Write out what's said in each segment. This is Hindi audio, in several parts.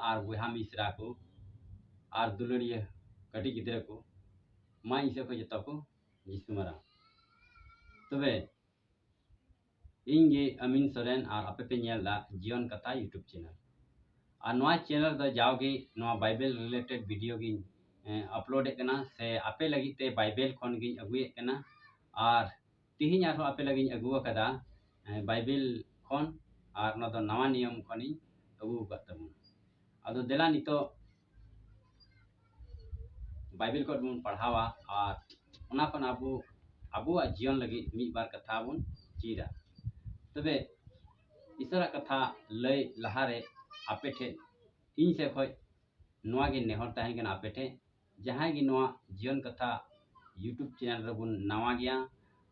और बुहा मिश्रा को और दुलड़िया कटी गिद्रा को मा इसे को जता को जिसुमरा तबे इंगे अमीन सोरेन और आपे पे नेला जीवन कथा यूट्यूब चैनल और नवा चैनल दो जाओगे नवा बाइबल रिलेटेड वीडियो गी अपलोड करना से आपे लगी ते बाइबल खन गी अगुए करना और तिहिन आरो आपे लगी अगुआ कदा बाइबल खन और ना दो नवा नियम खनी अगु कतम अदो देला नितो बाइबल को बन पढ़ावा और उना खन अबु जीवन लगी मी बार कथा बन चीरा तबे ईश्वर कथा लय लहारे आपे ठे इन से खय नवा गे नेहर ताहें गन आपे ठे जहां गे नवा जीवन कथा यूट्यूब चैनल रे बन नवा गया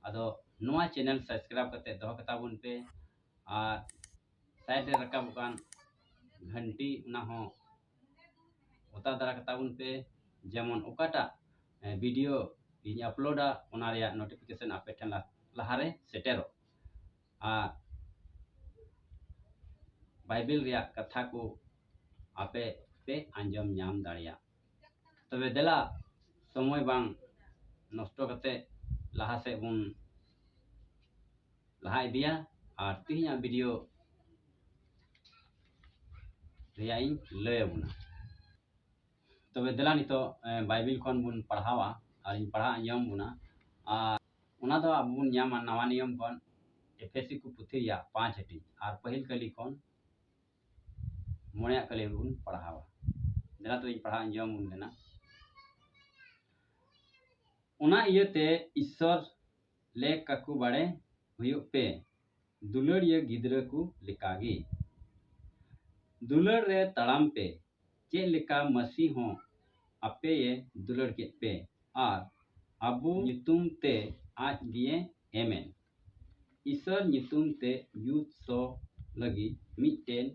अदो नवा चैनल सब्सक्राइब करते दो कथा बन पे और साइड रे रकाब कान घंटी उना हो उता दरा कथा बन पे जेमन ओकाटा वीडियो इन अपलोडा उना रे नोटिफिकेशन आपे ठे लहारे सेटेरो आ बाइबल रे कथा को आपे पे आंजम नाम दाड़िया तबे देला समय बांग नष्ट करते लहा से बन लहा इदिया और तिहिना वीडियो रियाइन लय बुना तबे देला नितो बाइबल खन बुन पढ़ावा और इन पढ़ा आंजम बुना और उना दो अब बुन नाम नवा नियम खन एफएससी को पुथिया 5 हटी और पहिल कली खन मोया कली बुन पढ़ावा देला तो इन पढ़ा आंजम बुन देना उना इयते ईश्वर ले काकू बाड़े हुयो पे दुलड़िया गिद्रा को लिकागी दुलड़ रे तड़ाम पे चे लिका मसीह हो अपे ये दुलड़ के पे और अबू नितुम ते आज दिए एमेन ईश्वर नितुम ते यूथ सो लगी मिटेन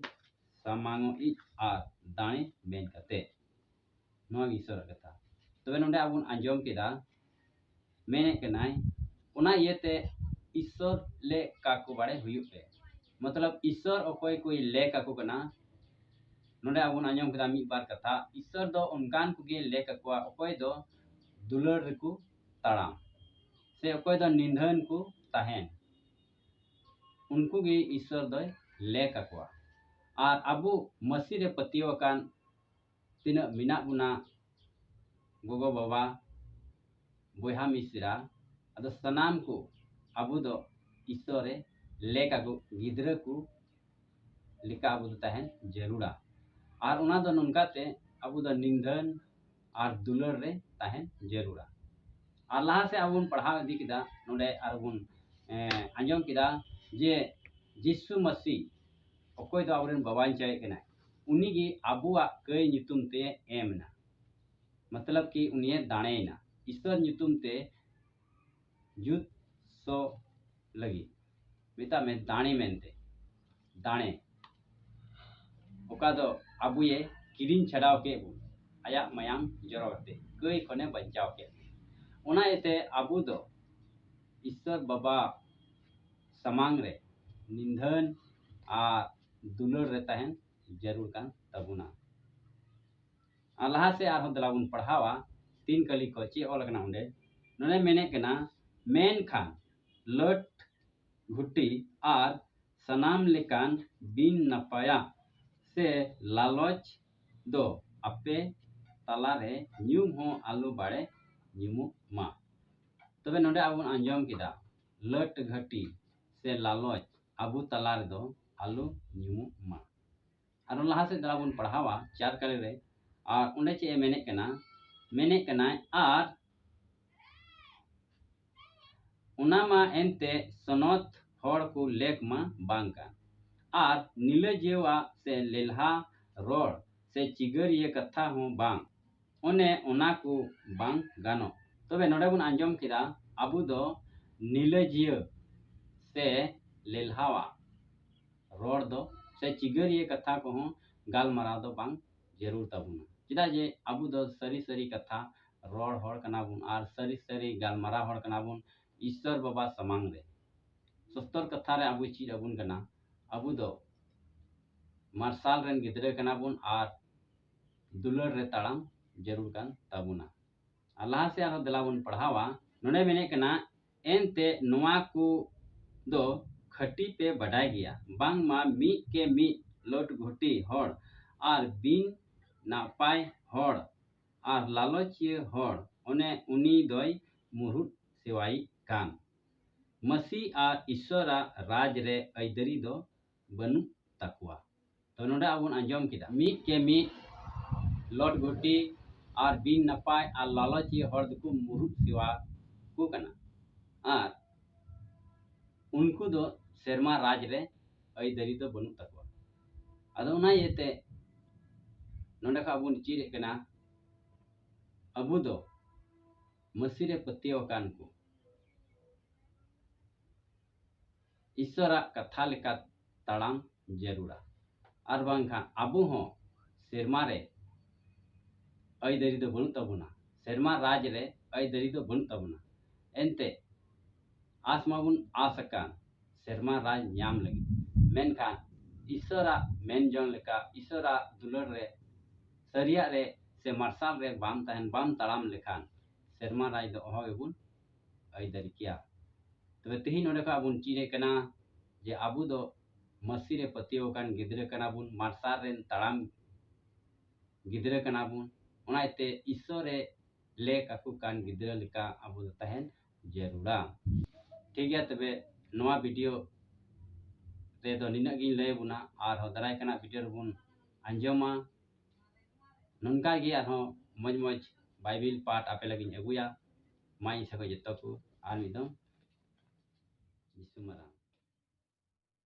सामांगो इच और दाने बेन कते नवा ईश्वर कथा तबे नोंडे अबुन आंजम केदा मेने कनाय उना येते ईश्वर ले काकू बाड़े हुयु पे मतलब ईश्वर ओकोय कोई ले काकू कना नोंडे अबुन आंजम केदा मी बार कथा ईश्वर दो उनकान कुगे ले काकुआ ओकोय दो दुलड़ रेकु ताड़ाम से ओकोय दो निंधन को ताहेन उनको गे ईश्वर दो ले काकुआ और अबु मसीह रे पतियो कान तिना मिना बुना गोगो बाबा बुहा मिश्रा अदो सनाम को अबु दो ईश्वर ले काकू गिद्रा को लिका अबु ताहेन जरूरा और उना दो नुनकाते अबु दो निंधन और दुलड़ रे ताहेन जरूरा और लहा से अबुन पढ़ाव इदी किदा नोंडे अरबुन आंजम किदा जे यीशु मसीह ओकोय दो अबरेन बाबान चाय केना उनी गे अबुआ कई नितुम ते एमना मतलब कि उनिये दाणेना ईश्वर नितुम ते युद्ध सो लगी मिता में दाणे मेनते दाणे ओका दो अबुए किरिन छड़ाव के बुन आया मयाम जरोते कई खने बचाव के उना एते अबु दो ईश्वर बाबा समांग रे निंधन आ दुलड़ रे ताहेन जरूर कान तबुना अल्लाह से आरो दलाबुन पढ़ावा 3 कली को चे ओल कना उंडे नने मेने कना मेन खान लट घुट्टी और सनाम लेकान बिन नपाया से लालच दो अपे तला रे न्यूम हो आलू बाड़े न्यूमु मा तबे नोंडे आबुन आंजम किदा लट घटी से लालच अबु तला रे दो आलू न्यूमु मा और लहा से दलाबुन पढ़ावा 4 कली रे और उंडे चे मेने कना और उना मा एनते सनत हड़ को लेक मा बांका और नीले जेवा से लेल्हा रोड से चिगर ये कथा हो बांग ओने उना को बांग गानो तबे नोडे बुन आंजम किदा अबु दो नीले जियो से लेल्हावा रोड दो से चिगर ये कथा को हो गालमाराव दो बांग जरूर तबुना चिदा जे अबु दो सरी सरी कथा रोड हड़ कना बुन और सरी सरी गालमाराव हड़ कना बुन ईश्वर बाबा समांग रे सस्तर कथा रे अबु चीज अबुन कना अबु दो मार्शल रेन गिद्रे कना बुन और दुलर रे ताड़ाम जरूर कान ताबुना। लहा से आरो दला बन पढ़ावा नोडे मेने कना एनते नोआ को दो खटी पे बडाय गया बांग मा मी के मी लोट घोटी हड़ और बिन नापाय हड़ और लालचिय हड़ ओने उनी दोय मुरुट सेवाई कान मसी और ईश्वरा राज रे ऐदरी दो बनु तकवा। तो नोडे आबुन आंजम किदा मी के मी लोट घोटी और बिन नपाय और लालचिय हड़ दको मुरुट सेवा को कना और उनको दो सेरमा राज रे ऐदरी दो बनु तकवा। अदो ना येते नोडे का अबुन चीर कना अबु दो मसी रे पतियो कान को ईश्वरा कथा लेका ताड़ाम जरूरा और बांखा अबु हो सेरमा रे ऐदरी दो बनु तबुना सेरमा राज रे ऐदरी दो बनु तबुना एनते आसमाबुन आसकान सेरमा राज ᱧᱟᱢ लगी मेनखान ईश्वरा मेन जन लेका ईश्वरा दुलर रे सरिया रे से मार्शल रे बाम तहन बाम ताड़ाम लेखान सेरमा राज दो ओहो गेबुन ऐदरी किया। तबे तेही नोडे का बुन चीरे कना जे आबु दो मसी रे पतियो कान गिदरे कना बुन मार्शल रे ताड़ाम गिदरे कना बुन ओनाते ईश्वर रे ले काकु कान गिदरे लेका आबु दो तहन जरूरा। ठीक है तबे नोआ वीडियो रे दो निना गिन लय बुना और हो दराय कना वीडियो रे बुन अंजमा ननका गे आरो मज मज बाइबिल पाठ आपे लगिन अगुया माई सको जतो को आर मिदम यीशु मरा।